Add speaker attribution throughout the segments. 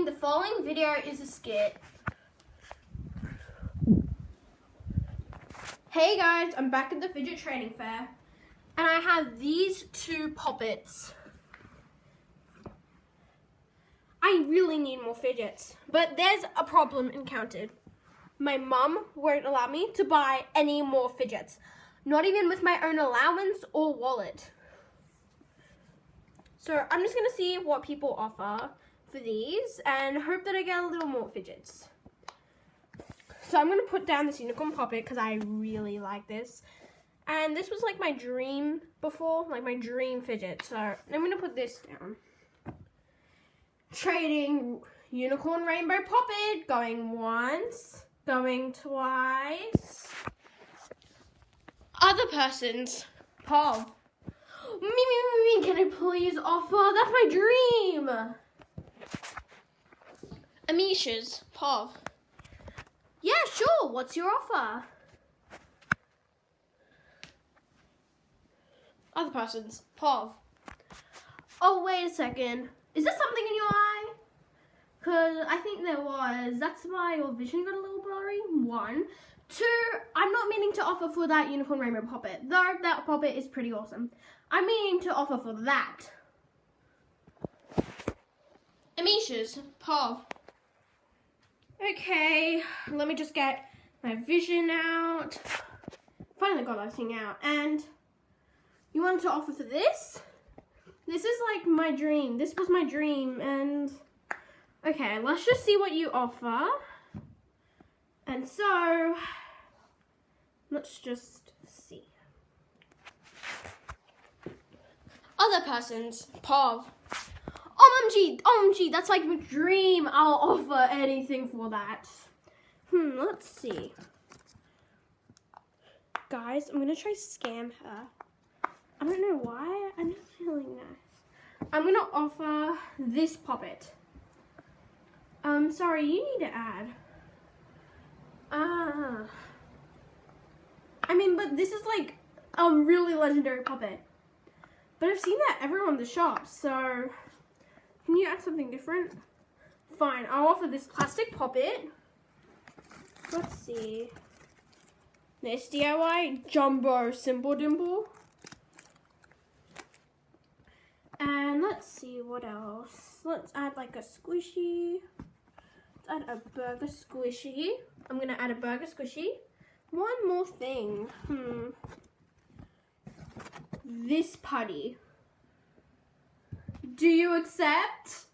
Speaker 1: the following video is a skit. Hey guys, I'm back at the Fidget Trading Fair, and I have these two poppets. I really need more fidgets, but there's a problem encountered. My mum won't allow me to buy any more fidgets, not even with my own allowance or wallet. So I'm just gonna see what people offer for these and hope that I get a little more fidgets. So I'm gonna put down this unicorn poppet because I really like this. And this was like my dream before, like my dream fidget. So I'm gonna put this down. Trading unicorn rainbow poppet, going once, going twice. Other person's Paul. Me, can I please offer? That's my dream. Amisha's Paul. Yeah, sure. What's your offer? Other person's Paul. Oh, wait a second. Is there something in your eye? Because I think there was. That's why your vision got a little blurry. 1. 2, I'm not meaning to offer for that unicorn rainbow poppet. Though that poppet is pretty awesome. I'm meaning to offer for that. Amisha's Paul. Okay, let me just get my vision out. Finally got everything out. And you wanted to offer for this? This is like my dream. This was my dream. And okay, let's just see what you offer. And so, let's just see. Other person's Paul. OMG, that's like my dream. I'll offer anything for that. Let's see. Guys, I'm gonna try scam her. I don't know why, I'm just feeling nice. I'm gonna offer this poppet. Sorry, you need to add. I mean, but this is like a really legendary puppet. But I've seen that everywhere in the shop, so can you add something different? Fine, I'll offer this plastic poppet. Let's see. This DIY Jumbo Simple Dimple. And let's see what else. Let's add like a squishy. Let's add a burger squishy. I'm gonna add a burger squishy. One more thing. This putty. Do you accept?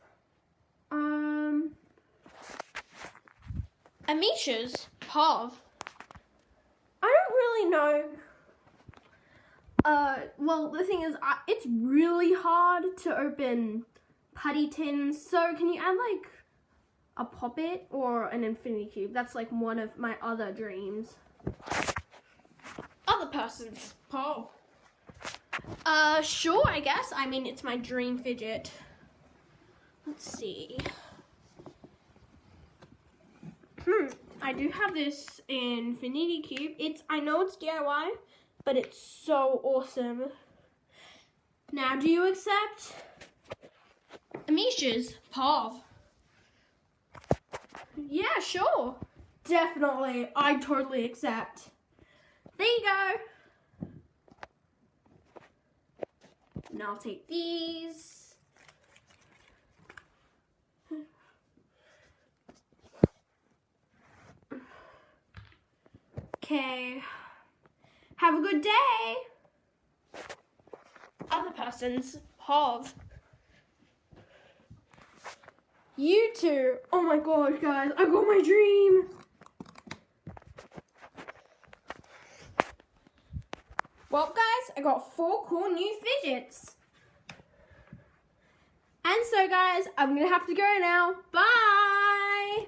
Speaker 1: Amisha's Pav. I don't really know. Well, the thing is, it's really hard to open putty tins. So can you add like a poppet or an infinity cube? That's like one of my other dreams. Other person's Paul. Sure, I guess. I mean, it's my dream fidget. Let's see. I do have this infinity cube. I know it's DIY, but it's so awesome. Now, do you accept? Amisha's Paul. Yeah, sure. Definitely. I totally accept. There you go. Now I'll take these. Okay. Have a good day. Other person's Paul. You too. Oh my god, guys. I got my dream. Well, guys, I got 4 cool new fidgets. And so, guys, I'm going to have to go now. Bye.